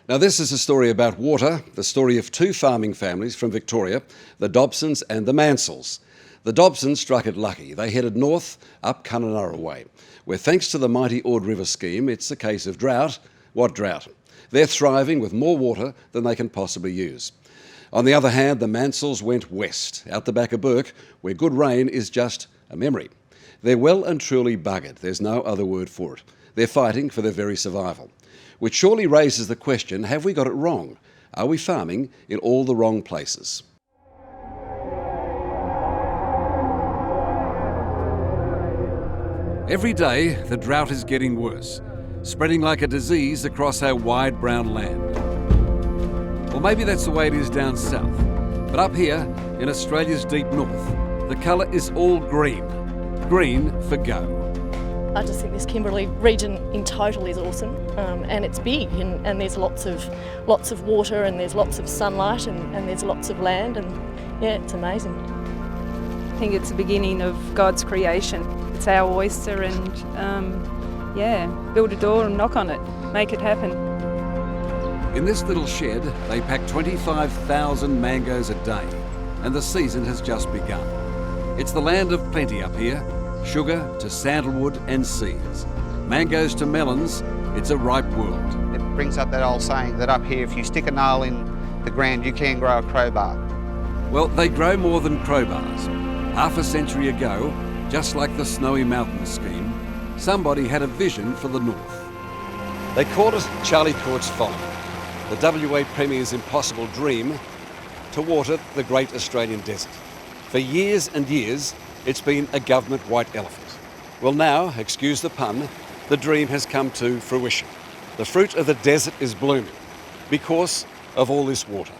Now this is a story about water, the story of two farming families from Victoria, the Dobsons and the Mansells. The Dobsons struck it lucky. They headed north up Kununurra way, where thanks to the mighty Ord River scheme, it's a case of drought. What drought? They're thriving with more water than they can possibly use. On the other hand, the Mansells went west, out the back of Burke, where good rain is just a memory. They're well and truly buggered. There's no other word for it. They're fighting for their very survival. Which surely raises the question, have we got it wrong? Are we farming in all the wrong places? Every day, the drought is getting worse, spreading like a disease across our wide brown land. Well, maybe that's the way it is down south. But up here, in Australia's deep north, the colour is all green. Green for go. I just think this Kimberley region in total is awesome, and it's big, and there's lots of water, and there's lots of sunlight, and there's lots of land, and yeah, it's amazing. I think it's the beginning of God's creation. It's our oyster, and build a door and knock on it, make it happen. In this little shed, they pack 25,000 mangoes a day, and the season has just begun. It's the land of plenty up here. Sugar to sandalwood and seeds. Mangoes to melons, it's a ripe world. It brings up that old saying that up here, if you stick a nail in the ground, you can grow a crowbar. Well, they grow more than crowbars. Half a century ago, just like the Snowy Mountains scheme, somebody had a vision for the north. They called it Charlie Court's Folly, the WA Premier's impossible dream to water the great Australian desert. For years and years, it's been a government white elephant. Well now, excuse the pun, the dream has come to fruition. The fruit of the desert is blooming because of all this water.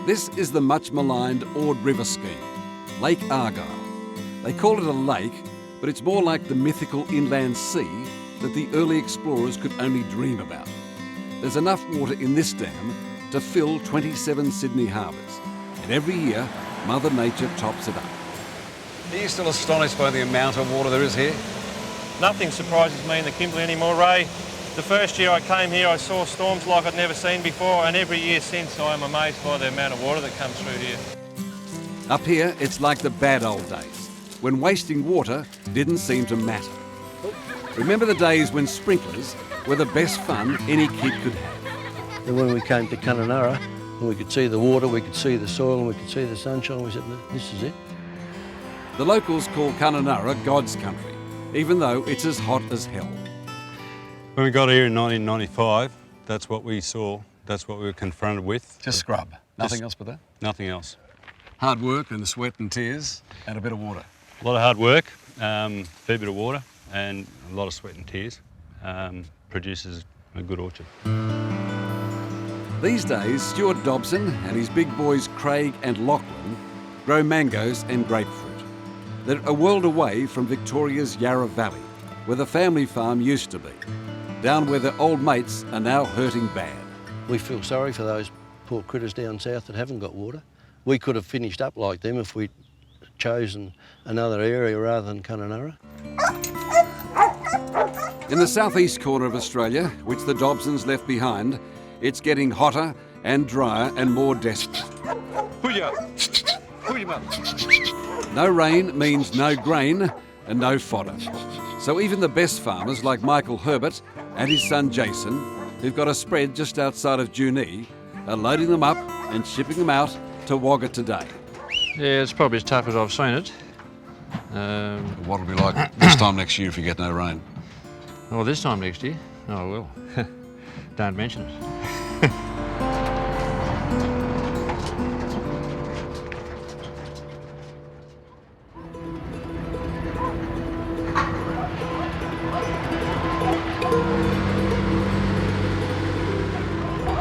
This is the much maligned Ord River scheme, Lake Argyle. They call it a lake, but it's more like the mythical inland sea that the early explorers could only dream about. There's enough water in this dam to fill 27 Sydney harbours. And every year, Mother Nature tops it up. Are you still astonished by the amount of water there is here? Nothing surprises me in the Kimberley anymore, Ray. The first year I came here, I saw storms like I'd never seen before, and every year since, I am amazed by the amount of water that comes through here. Up here, it's like the bad old days, when wasting water didn't seem to matter. Remember the days when sprinklers were the best fun any kid could have? And when we came to Kununurra, and we could see the water, we could see the soil, and we could see the sunshine. We said, this is it. The locals call Kununurra God's country, even though it's as hot as hell. When we got here in 1995, that's what we saw, that's what we were confronted with. Just scrub, nothing else but that? Nothing else. Hard work and sweat and tears and a bit of water. A lot of hard work, fair bit of water, and a lot of sweat and tears produces a good orchard. These days, Stuart Dobson and his big boys Craig and Lachlan grow mangoes and grapefruit. They're a world away from Victoria's Yarra Valley, where the family farm used to be, down where the old mates are now hurting bad. We feel sorry for those poor critters down south that haven't got water. We could have finished up like them if we'd chosen another area rather than Kununurra. In the southeast corner of Australia, which the Dobsons left behind, it's getting hotter and drier and more desperate. No rain means no grain and no fodder. So even the best farmers like Michael Herbert and his son Jason, who've got a spread just outside of Junee, are loading them up and shipping them out to Wagga today. Yeah, it's probably as tough as I've seen it. What'll it be like this time next year if you get no rain? Well, this time next year? Oh, well. Don't mention it.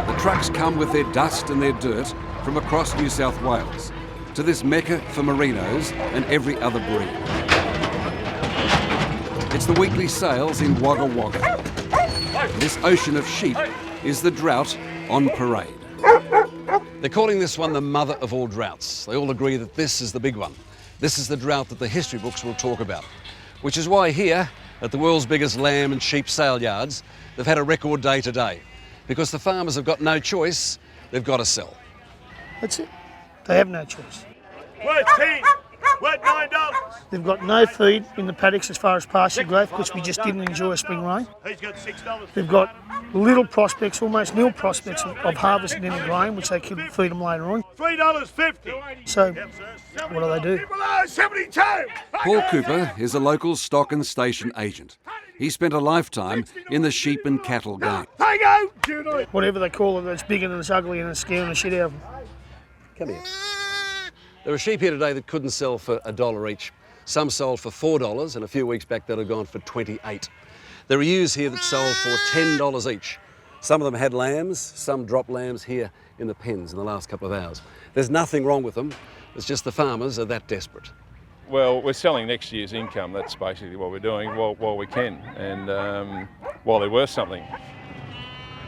The trucks come with their dust and their dirt from across New South Wales to this mecca for merinos and every other breed. It's the weekly sales in Wagga Wagga. This ocean of sheep is the drought on parade. They're calling this one the mother of all droughts. They all agree that this is the big one. This is the drought that the history books will talk about, which is why here At the world's biggest lamb and sheep sale yards, they've had a record day today because the farmers have got no choice, they've got to sell. That's it. They have no choice. Worth 10, worth $9. They've got no feed in the paddocks as far as pasture growth because we just didn't enjoy a spring rain. He's got $6. They've got little prospects, almost nil prospects of harvesting any grain, which they could feed them later on. $3.50. So what do? 72. Paul Cooper is a local stock and station agent. He spent a lifetime in the sheep and cattle game. Take out. Whatever they call it, that's bigger and it's ugly and it's scaring the shit out of them. Come here. There are sheep here today that couldn't sell for $1 each. Some sold for $4 and a few weeks back they'd have gone for $28. There are ewes here that sold for $10 each. Some of them had lambs, some dropped lambs here in the pens in the last couple of hours. There's nothing wrong with them, it's just the farmers are that desperate. Well, we're selling next year's income, that's basically what we're doing while we can, and while they're worth something.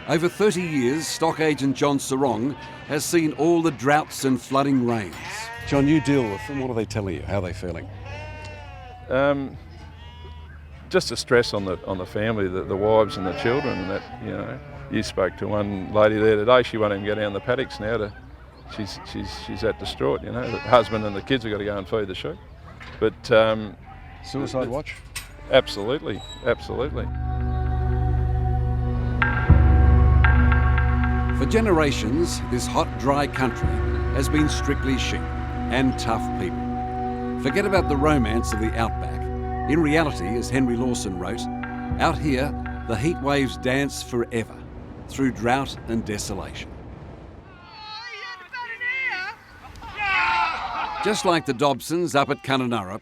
Over 30 years, stock agent John Sarong has seen all the droughts and flooding rains. John, you deal with them, what are they telling you, how are they feeling? Just the stress on the family, the wives and the children, and that, you know. You spoke to one lady there today, she won't even go down the paddocks now. She's that distraught, you know. The husband and the kids have got to go and feed the sheep. But suicide watch? Absolutely, absolutely. For generations, this hot, dry country has been strictly sheep and tough people. Forget about the romance of the outback. In reality, as Henry Lawson wrote, out here, the heat waves dance forever through drought and desolation. Just like the Dobsons up at Kununurra,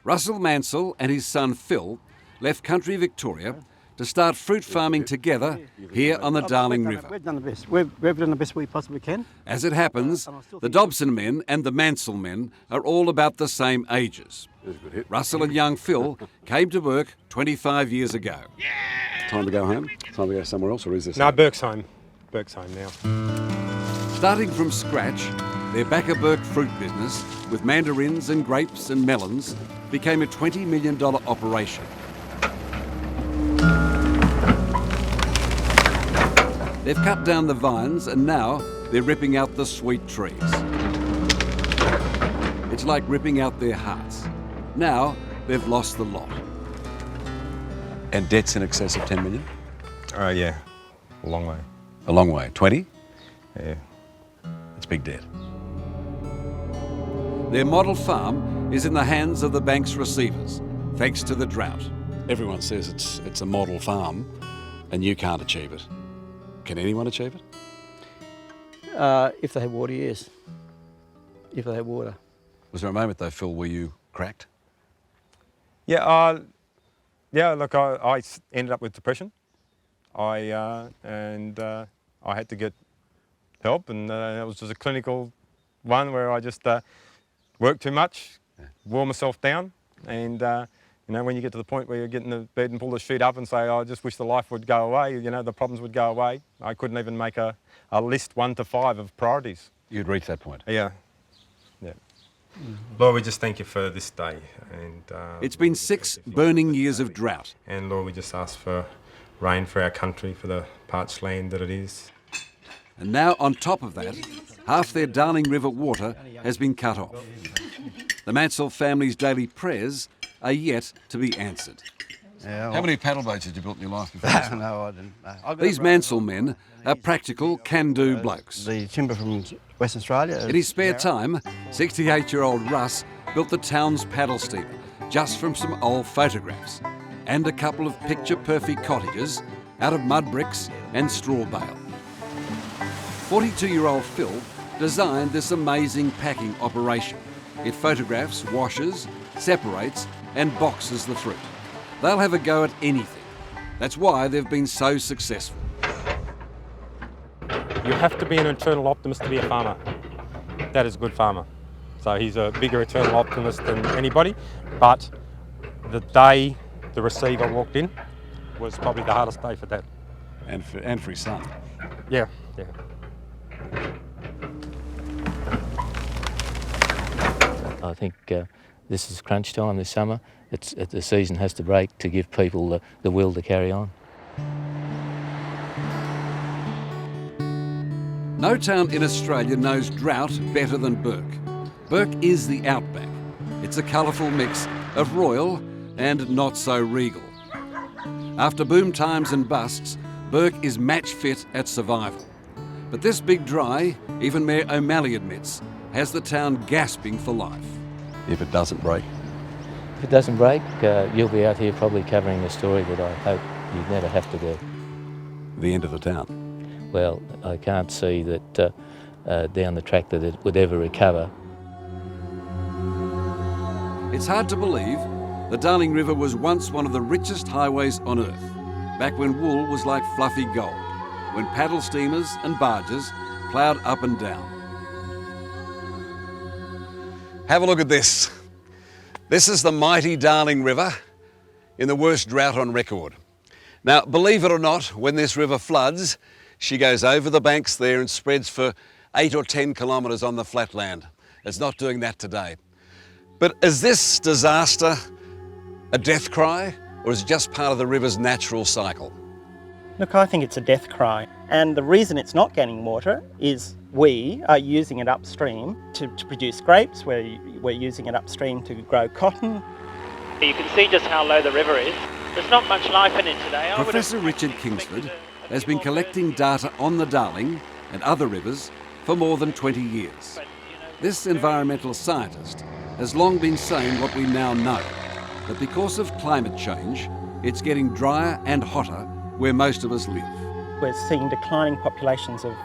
Russell Mansell and his son Phil left country Victoria to start fruit farming together here on the Darling River. We've done the best. We've done the best we possibly can. As it happens, the Dobson men and the Mansell men are all about the same ages. Russell and young Phil came to Burke 25 years ago. Time to go home? Time to go somewhere else, or is this? No, Burke's home. Burke's home now. Starting from scratch, their Backer Burke fruit business, with mandarins and grapes and melons, became a $20 million operation. They've cut down the vines and now they're ripping out the sweet trees. It's like ripping out their hearts. Now they've lost the lot. And debts in excess of 10 million? Yeah, a long way. A long way. 20? Yeah. It's big debt. Their model farm is in the hands of the bank's receivers, thanks to the drought. Everyone says it's a model farm and you can't achieve it. Can anyone achieve it? If they have water, yes. If they have water. Was there a moment though, Phil, where you cracked? Yeah, look, I ended up with depression. I had to get help, and it was just a clinical one where I just worked too much, wore myself down, and you know, when you get to the point where you're getting the bed and pull the sheet up and say, oh, I just wish the life would go away, you know, the problems would go away. I couldn't even make a list 1 to 5 of priorities. You'd reach that point? Yeah. Lord, we just thank you for this day. And it's been 6 burning years of drought. And Lord, we just ask for rain for our country, for the parched land that it is. And now on top of that, half their Darling River water has been cut off. The Mansell family's daily prayers are yet to be answered. Yeah, how many paddle boats had you built in your life before? No, I didn't. No. These Mansell men are practical, can-do blokes. The timber from Western Australia. In his spare time, 68-year-old Russ built the town's paddle steamer just from some old photographs and a couple of picture-perfect cottages out of mud bricks and straw bale. 42-year-old Phil designed this amazing packing operation. It photographs, washes, separates and boxes the fruit. They'll have a go at anything. That's why they've been so successful. You have to be an eternal optimist to be a farmer. That is a good farmer. So he's a bigger eternal optimist than anybody, but the day the receiver walked in was probably the hardest day for Dad. And for his son. Yeah. I think this is crunch time this summer. The season has to break to give people the will to carry on. No town in Australia knows drought better than Burke. Burke is the outback. It's a colourful mix of royal and not so regal. After boom times and busts, Burke is match fit at survival. But this big dry, even Mayor O'Malley admits, has the town gasping for life. If it doesn't break. If it doesn't break, you'll be out here probably covering a story that I hope you'd never have to do. The end of the town. Well, I can't see that down the track that it would ever recover. It's hard to believe the Darling River was once one of the richest highways on earth, back when wool was like fluffy gold, when paddle steamers and barges ploughed up and down. Have a look at this. This is the mighty Darling River in the worst drought on record. Now, believe it or not, when this river floods, she goes over the banks there and spreads for 8 or 10 kilometres on the flatland. It's not doing that today. But is this disaster a death cry, or is it just part of the river's natural cycle? Look, I think it's a death cry. And the reason it's not getting water is we are using it upstream to produce grapes. We're using it upstream to grow cotton. You can see just how low the river is. There's not much life in it today. Professor Richard Kingsford has been collecting data on the Darling and other rivers for more than 20 years. This environmental scientist has long been saying what we now know, that because of climate change, it's getting drier and hotter where most of us live. We're seeing declining populations of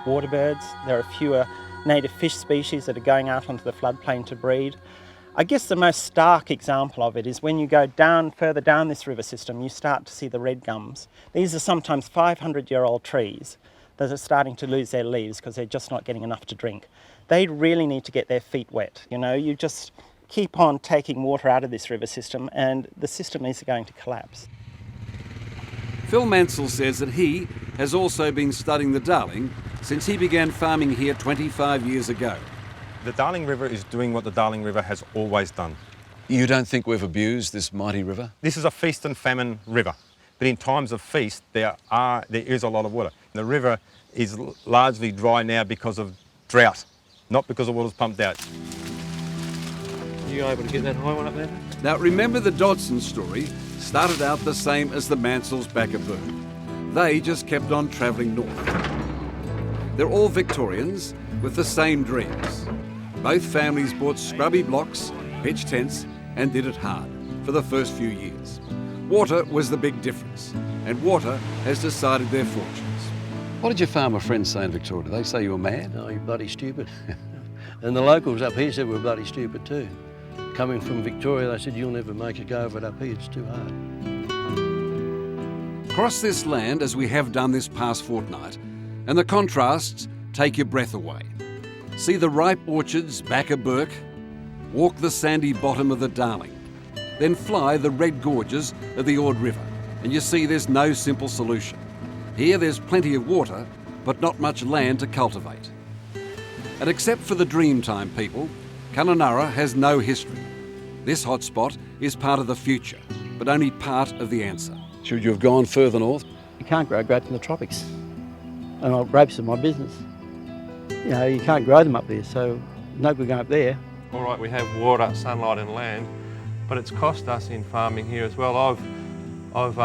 water birds. There are fewer native fish species that are going out onto the floodplain to breed. I guess the most stark example of it is when you go further down this river system, you start to see the red gums. These are sometimes 500-year-old trees that are starting to lose their leaves because they're just not getting enough to drink. They really need to get their feet wet. You know, you just keep on taking water out of this river system and the system is going to collapse. Phil Mansell says that he has also been studying the Darling since he began farming here 25 years ago. The Darling River is doing what the Darling River has always done. You don't think we've abused this mighty river? This is a feast and famine river, but in times of feast there is a lot of water. The river is largely dry now because of drought, not because the water's pumped out. Are you able to get that high one up there? Now remember, the Dodson story started out the same as the Mansells back at Burke. They just kept on travelling north. They're all Victorians with the same dreams. Both families bought scrubby blocks, pitch tents, and did it hard for the first few years. Water was the big difference, and water has decided their fortunes. What did your farmer friends say in Victoria? Did they say you were mad? No, you're bloody stupid. And the locals up here said we're bloody stupid too. Coming from Victoria, they said you'll never make a go of it up here, it's too hard. Cross this land as we have done this past fortnight, and the contrasts take your breath away. See the ripe orchards back of Burke, walk the sandy bottom of the Darling, then fly the red gorges of the Ord River, and you see there's no simple solution. Here there's plenty of water, but not much land to cultivate. And except for the Dreamtime people, Kununurra has no history. This hotspot is part of the future, but only part of the answer. Should you have gone further north? You can't grow grapes in the tropics. And grapes are my business. You know, you can't grow them up there, so no good going up there. All right, we have water, sunlight and land, but it's cost us in farming here as well. I've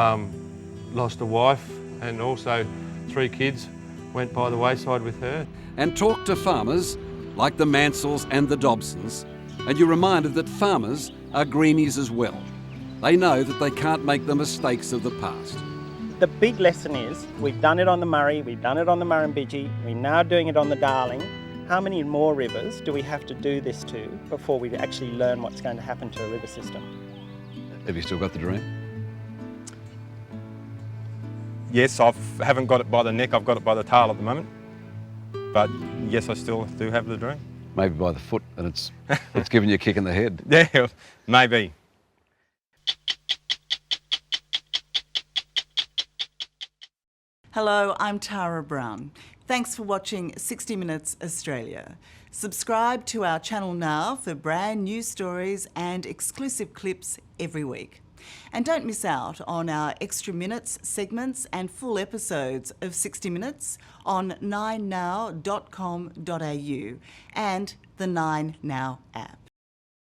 lost a wife and also 3 kids went by the wayside with her. And talk to farmers like the Mansells and the Dobsons, and you're reminded that farmers are greenies as well. They know that they can't make the mistakes of the past. The big lesson is we've done it on the Murray, we've done it on the Murrumbidgee, we're now doing it on the Darling. How many more rivers do we have to do this to before we actually learn what's going to happen to a river system? Have you still got the dream? Yes, I haven't got it by the neck, I've got it by the tail at the moment. But yes, I still do have the dream. Maybe by the foot, and it's giving you a kick in the head. Yeah, maybe. Hello, I'm Tara Brown. Thanks for watching 60 Minutes Australia. Subscribe to our channel now for brand new stories and exclusive clips every week. And don't miss out on our extra minutes, segments and full episodes of 60 Minutes on 9now.com.au and the 9Now app.